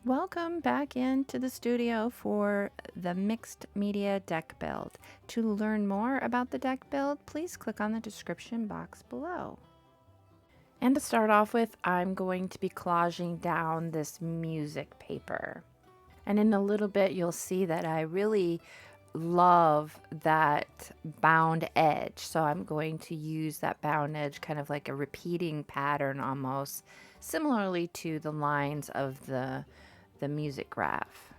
Welcome back into the studio for the mixed media deck build. To learn more about the deck build, please click on the description box below. And to start off with, I'm going to be collaging down this music paper. And in a little bit, you'll see that I really love that bound edge. So I'm going to use that bound edge kind of like a repeating pattern almost, similarly to the lines of the music graph.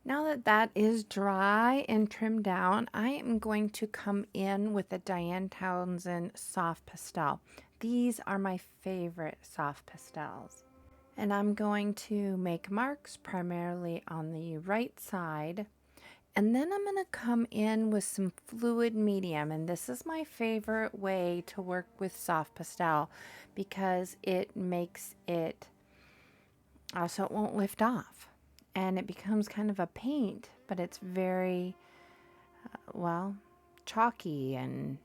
Now that that is dry and trimmed down, I am going to come in with the Diane Townsend Soft Pastel. These are my favorite soft pastels. And I'm going to make marks primarily on the right side. And then I'm going to come in with some fluid medium. And this is my favorite way to work with soft pastel because it makes it so it won't lift off. And it becomes kind of a paint, but it's very, well, chalky, and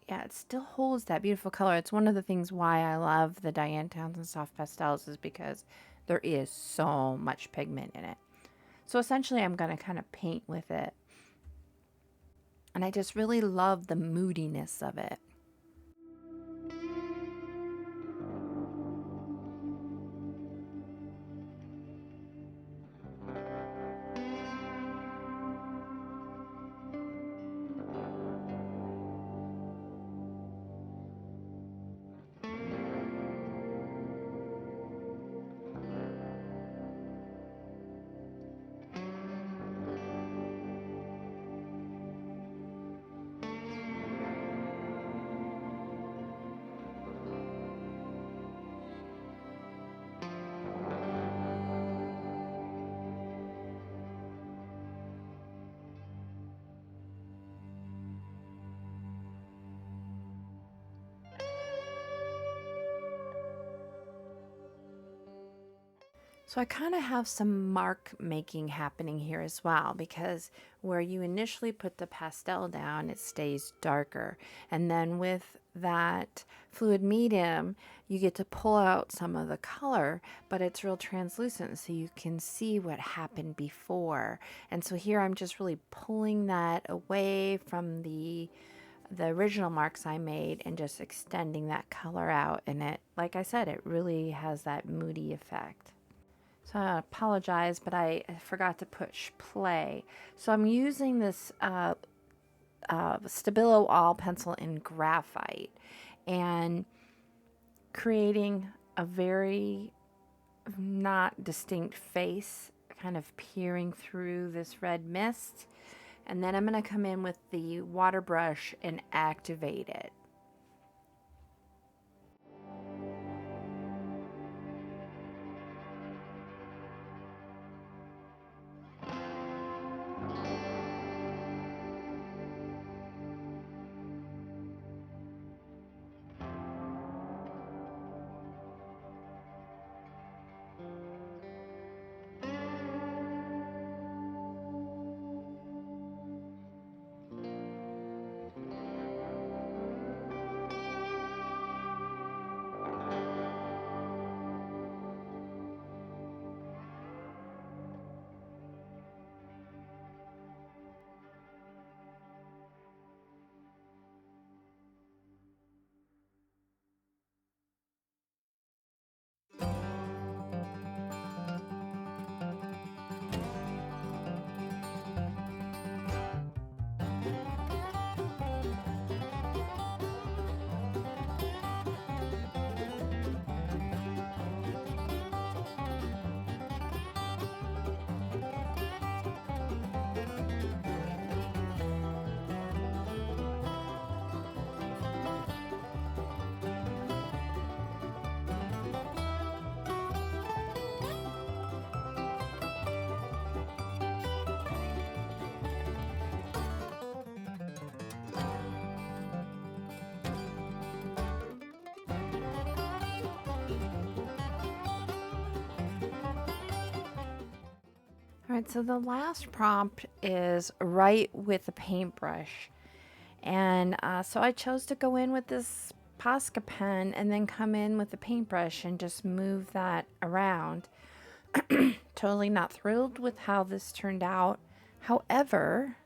yeah, it still holds that beautiful color. It's one of the things why I love the Diane Townsend Soft Pastels is because there is so much pigment in it. So essentially I'm going to kind of paint with it. And I just really love the moodiness of it. So I kind of have some mark making happening here as well, because where you initially put the pastel down, it stays darker. And then with that fluid medium, you get to pull out some of the color, but it's real translucent, so you can see what happened before. And so here I'm just really pulling that away from the original marks I made and just extending that color out. And it, like I said, it really has that moody effect. So I apologize, but I forgot to push play. So I'm using this Stabilo All pencil in graphite and creating a very not distinct face, kind of peering through this red mist. And then I'm going to come in with the water brush and activate it. All right, so the last prompt is write with a paintbrush. And so I chose to go in with this Posca pen and then come in with the paintbrush and just move that around. Totally not thrilled with how this turned out. However,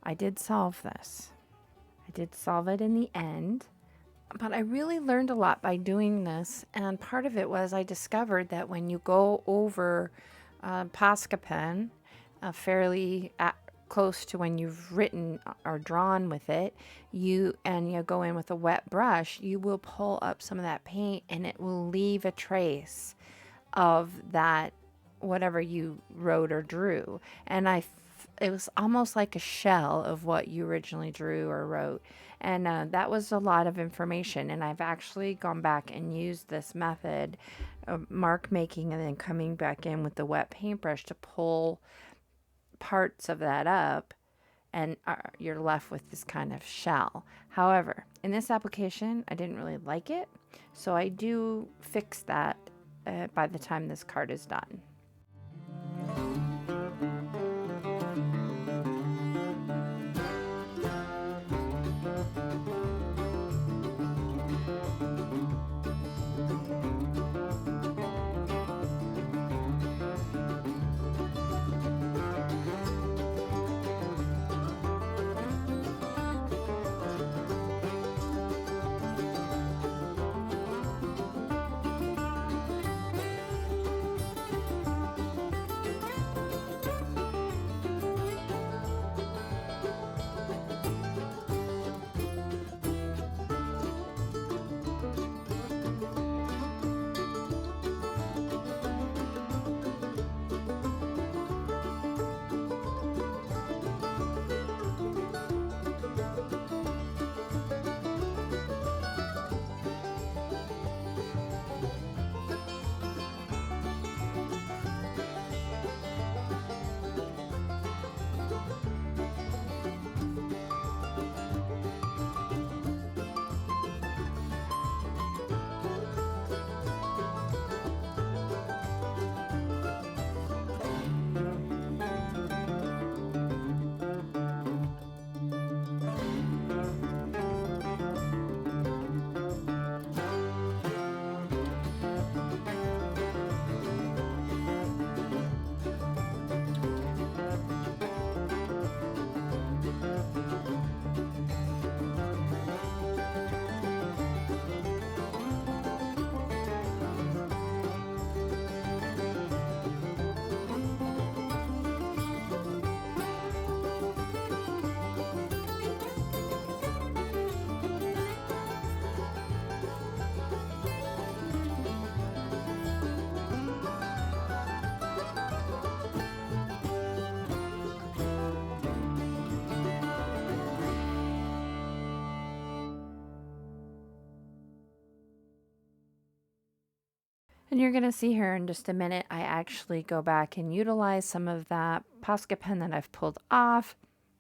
I did solve this. I did solve it in the end. But I really learned a lot by doing this. And part of it was I discovered that when you go over Posca pen fairly close to when you've written or drawn with it, you go in with a wet brush, you will pull up some of that paint and it will leave a trace of that whatever you wrote or drew. And it was almost like a shell of what you originally drew or wrote. And that was a lot of information. And I've actually gone back and used this method of mark making and then coming back in with the wet paintbrush to pull parts of that up, and you're left with this kind of shell. However, in this application, I didn't really like it, so I do fix that by the time this card is done. And you're going to see here in just a minute, I actually go back and utilize some of that Posca pen that I've pulled off,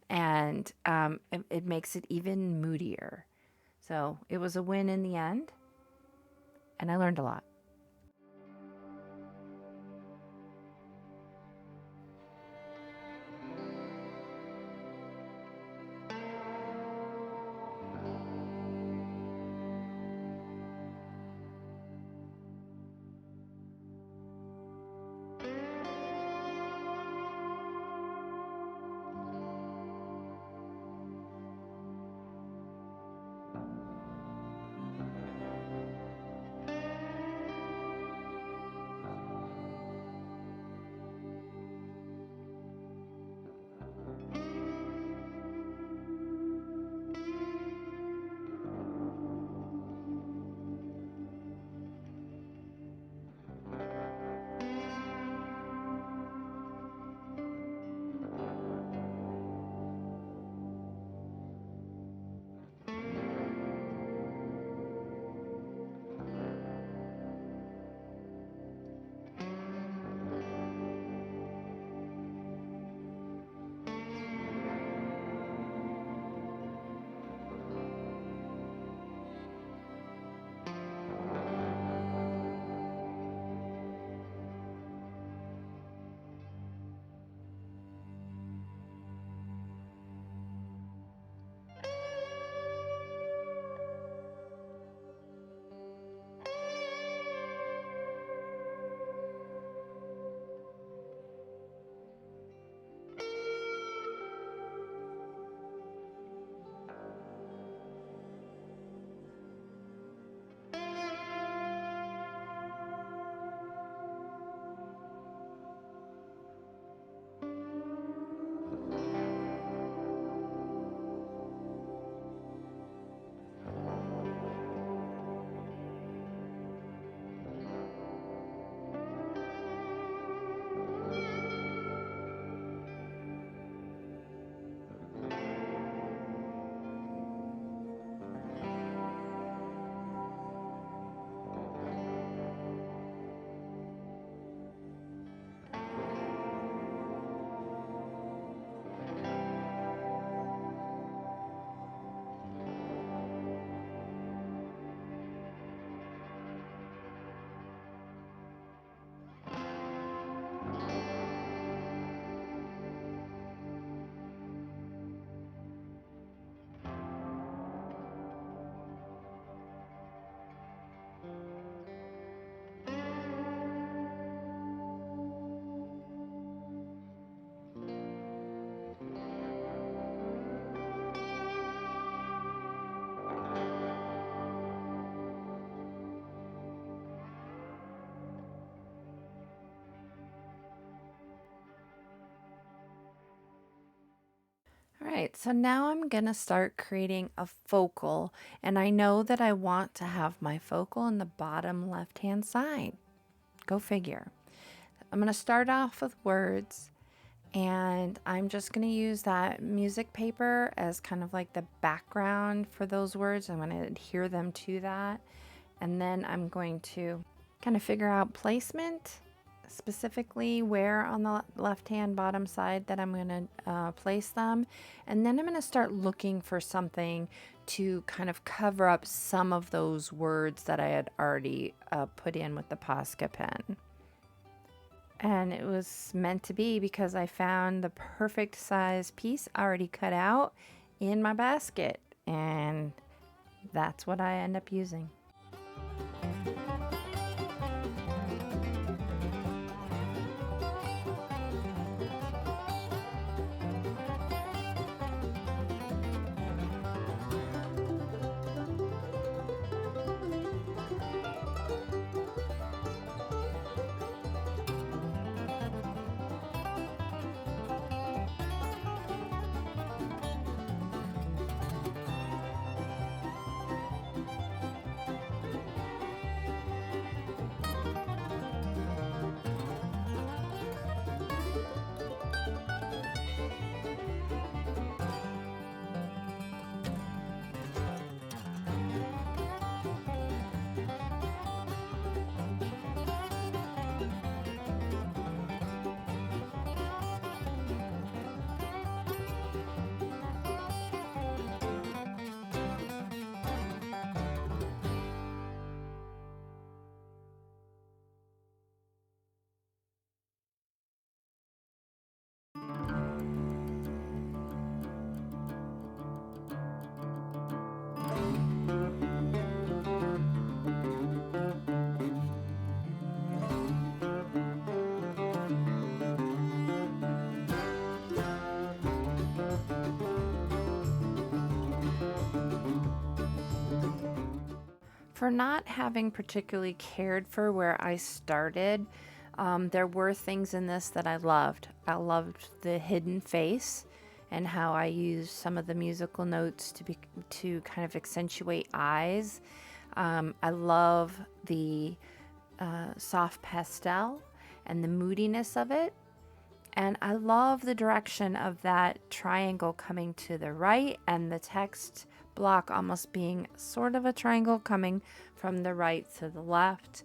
and it makes it even moodier. So it was a win in the end, and I learned a lot. All right, so now I'm going to start creating a focal, and I know that I want to have my focal in the bottom left-hand side. Go figure. I'm going to start off with words, and I'm just going to use that music paper as kind of like the background for those words. I'm going to adhere them to that, and then I'm going to kind of figure out placement, specifically where on the left-hand bottom side that I'm going to place them. And then I'm going to start looking for something to kind of cover up some of those words that I had already put in with the Posca pen. And it was meant to be because I found the perfect size piece already cut out in my basket. And that's what I end up using. For not having particularly cared for where I started, there were things in this that I loved. I loved the hidden face and how I used some of the musical notes to kind of accentuate eyes. I love the soft pastel and the moodiness of it. And I love the direction of that triangle coming to the right and the text block almost being sort of a triangle coming from the right to the left.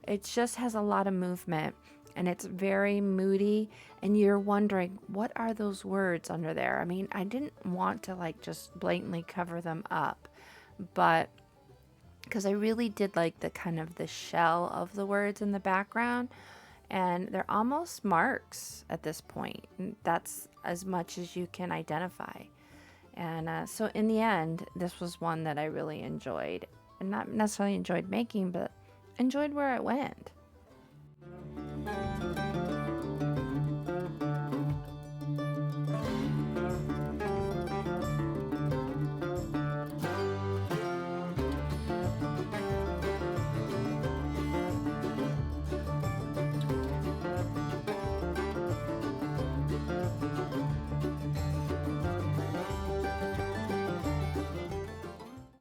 It just has a lot of movement and it's very moody, and you're wondering, what are those words under there? I mean, I didn't want to like just blatantly cover them up, but because I really did like the kind of the shell of the words in the background, and they're almost marks at this point. That's as much as you can identify. And so in the end, this was one that I really enjoyed, and not necessarily enjoyed making, but enjoyed where it went.